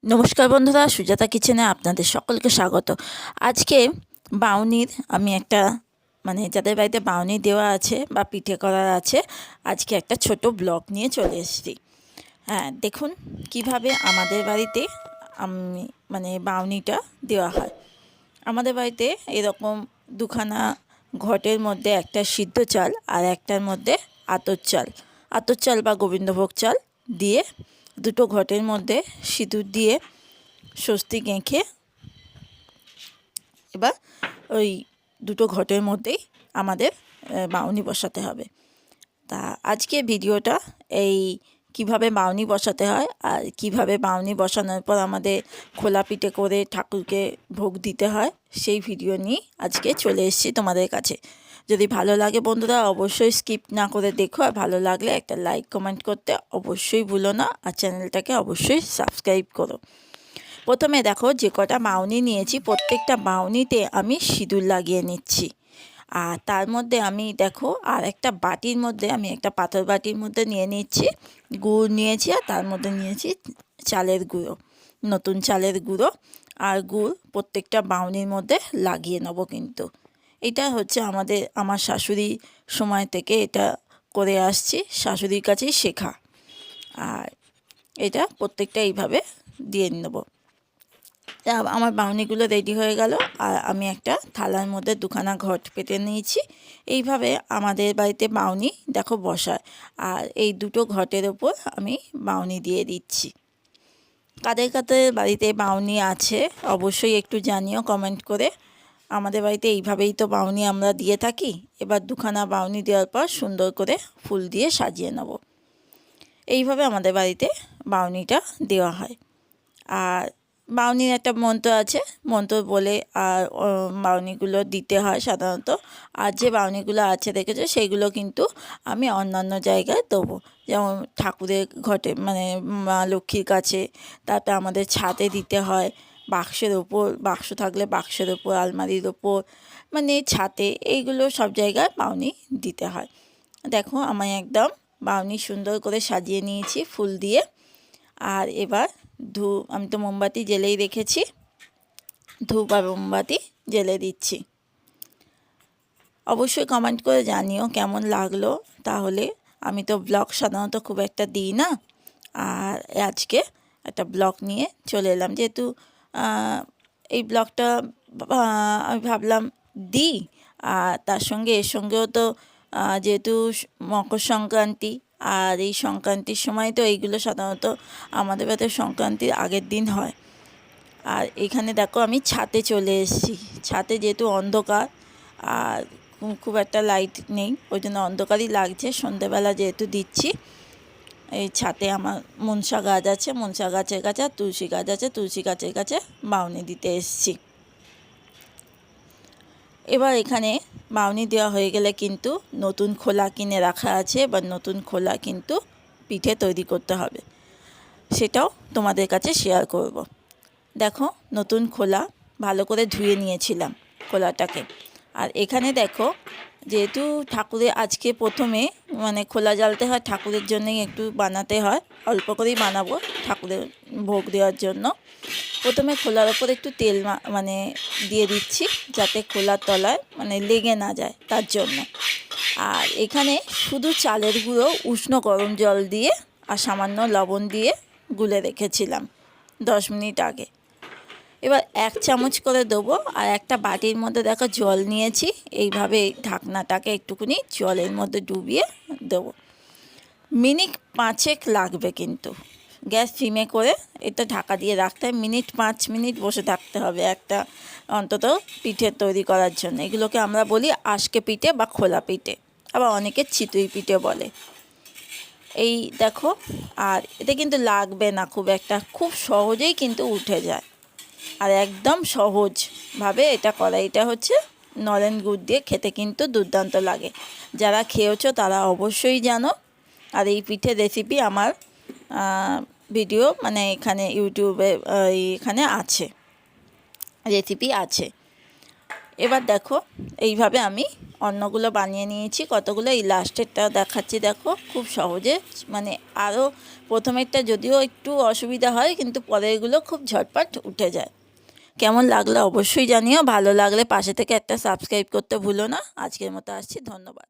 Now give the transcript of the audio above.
নমস্কার বন্ধুরা, সুজাতা কিচেনে আপনাদের সকলকে স্বাগত। আজকে বাউনির আমি একটা যাদের বাড়িতে বাউনি দেওয়া আছে বা পিঠে করার আছে, আজকে একটা ছোট ব্লগ নিয়ে চলে এসেছি। হ্যাঁ, দেখুন কিভাবে আমাদের বাড়িতে আমি বাউনিটা দেওয়া হয়। আমাদের বাড়িতে এরকম দুখানা ঘটের মধ্যে একটা সিদ্ধ চাল আর একটার মধ্যে আতর চাল বা গোবিন্দভোগ চাল দিয়ে দুটো ঘটের মধ্যে সিঁদুর দিয়ে স্বস্তি গেঁথে এবার ওই দুটো ঘটের মধ্যেই আমাদের বাউনি বসাতে হবে। তা আজকে ভিডিওটা এই কিভাবে বাউনি বসাতে হয় আর কিভাবে বাউনি বসানোর পর আমাদের খোলা পিঠে করে ঠাকুরকে ভোগ দিতে হয়, সেই ভিডিও নিয়ে আজকে চলে এসেছি তোমাদের কাছে। যদি ভালো লাগে বন্ধুরা অবশ্যই স্কিপ না করে দেখো, আর ভালো লাগলে একটা লাইক কমেন্ট করতে অবশ্যই ভুলো না, আর চ্যানেলটাকে অবশ্যই সাবস্ক্রাইব করো। প্রথমে দেখো যে কটা বাউনি নিয়েছি প্রত্যেকটা বাউনিতে আমি সিঁদুর লাগিয়ে নিচ্ছি। আর তার মধ্যে আমি দেখো আর একটা বাটির মধ্যে আমি একটা পাথর বাটির মধ্যে নিয়ে নিচ্ছি গুড় নিয়েছি, আর তার মধ্যে নিয়েছি চালের গুঁড়ো, নতুন চালের গুঁড়ো আর গুড় প্রত্যেকটা বাউনির মধ্যে লাগিয়ে নেবো। কিন্তু এটা হচ্ছে আমার শাশুড়ি সময় থেকে এটা করে আসছি, শাশুড়ির কাছেই শেখা। আর এটা প্রত্যেকটা এইভাবে দিয়ে নেবো। আমার বাউনিগুলো রেডি হয়ে গেল, আর আমি একটা থালার মধ্যে দুখানা ঘট পেতে নিয়েছি। এইভাবে আমাদের বাড়িতে বাউনি দেখো বসায়, আর এই দুটো ঘটের ওপর আমি বাউনি দিয়ে দিচ্ছি। কাদের কাদের বাড়িতে বাউনি আছে অবশ্যই একটু জানিও কমেন্ট করে। আমাদের বাড়িতে এইভাবেই তো বাউনি আমরা দিয়ে থাকি। এবার দুখানা বাউনি দেওয়ার পর সুন্দর করে ফুল দিয়ে সাজিয়ে নেব। এইভাবে আমাদের বাড়িতে বাউনিটা দেওয়া হয়। আর বাউনির একটা মন্ত্র আছে, মন্ত্র বলে আর বাউনিগুলো দিতে হয় সাধারণত। আর যে বাউনিগুলো আছে দেখেছো সেইগুলো কিন্তু আমি অন্যান্য জায়গায় দেবো, যেমন ঠাকুরের ঘটে মা লক্ষ্মীর কাছে, তারপরে আমাদের ছাদে দিতে হয়, বাক্সের ওপর, বাক্স থাকলে বাক্সের ওপর, আলমারির ওপর, ছাদে, এইগুলো সব জায়গায় বাউনি দিতে হয়। দেখো আমি একদম বাউনি সুন্দর করে সাজিয়ে নিয়েছি ফুল দিয়ে। আর এবার আমি তো মোমবাতি জ্বেলেই রেখেছি, ধূপ আর মোমবাতি জ্বেলে দিচ্ছি। অবশ্যই কমেন্ট করে জানিও কেমন লাগলো। তাহলে আমি তো ব্লগ সাধারণত খুব একটা দিই না, আর আজকে একটা ব্লগ নিয়ে চলে এলাম, যেহেতু এই ব্লগটা আমি ভাবলাম দিই। আর তার সঙ্গে এর সঙ্গেও তো যেহেতু মকর সংক্রান্তি, আর এই সংক্রান্তির সময় তো এইগুলো সাধারণত আমাদের বাড়িতে সংক্রান্তির আগের দিন হয়। আর এখানে দেখো আমি ছাদে চলে এসেছি। ছাদে যেহেতু অন্ধকার আর খুব একটা লাইট নেই, ওই জন্য অন্ধকারই লাগছে, সন্ধেবেলা যেহেতু দিচ্ছি। এই ছাদে আমার মনসা গাছ আছে, মনসা গাছের কাছে আর তুলসী গাছ আছে, তুলসী গাছের কাছে বাউনি দিতে এসেছি। এবার এখানে বাউনি দেওয়া হয়ে গেলে কিন্তু নতুন খোলা কিনে রাখা আছে, বা নতুন খোলা কিন্তু পিঠে তৈরি করতে হবে, সেটাও তোমাদের কাছে শেয়ার করব। দেখো নতুন খোলা ভালো করে ধুয়ে নিয়েছিলাম খোলাটাকে। আর এখানে দেখো, যেহেতু ঠাকুরের আজকে প্রথমে খোলা জ্বালতে হয়, ঠাকুরের জন্যই একটু বানাতে হয়, অল্প করেই বানাবো ঠাকুরের ভোগ দেওয়ার জন্য। প্রথমে খোলার ওপর একটু তেল দিয়ে দিচ্ছি, যাতে খোলার তলায় লেগে না যায় তার জন্য। আর এখানে শুধু চালের গুঁড়ো উষ্ণ গরম জল দিয়ে আর সামান্য লবণ দিয়ে গুলে রেখেছিলাম 10 মিনিট আগে। এবার 1 চামচ করে দেবো, আর একটা বাটির মধ্যে দেখো জল নিয়েছি, এইভাবে ঢাকনাটাকে একটুখানি জলের মধ্যে ডুবিয়ে দেবো। মিনিট 5 লাগবে, কিন্তু গ্যাস সিমে করে এটা ঢাকা দিয়ে রাখতে হয়। 5 মিনিট বসে থাকতে হবে একটা অন্তত পিঠে তৈরি করার জন্য। এগুলোকে আমরা বলি আশকে পিঠে বা খোলা পিঠে, আবার অনেকে চিতই পিঠে বলে। এই দেখো, আর এটা কিন্তু লাগবে না খুব একটা, খুব সহজেই কিন্তু উঠে যায়, আর একদম সহজভাবে এটা করা। এটা হচ্ছে নলেন গুড় দিয়ে খেতে কিন্তু দুর্দান্ত লাগে। যারা খেয়েছো তারা অবশ্যই জানো। আর এই পিঠের রেসিপি আমার ভিডিও এখানে ইউটিউবে এখানে আছে, রেসিপি আছে। এবার দেখো এইভাবে আমি অন্যগুলো বানিয়ে নিয়েছি কতগুলো। এই লাস্টেরটা দেখাচ্ছি, দেখো খুব সহজে, মানে আরও প্রথমেরটা যদিও একটু অসুবিধা হয় কিন্তু পরেরগুলো খুব ঝটপট উঠে যায়। কেমন লাগলো অবশ্যই জানিও, ভালো লাগলে পাশে থেকে একটা সাবস্ক্রাইব করতে ভুলো না। আজকের মতো আসছি, ধন্যবাদ।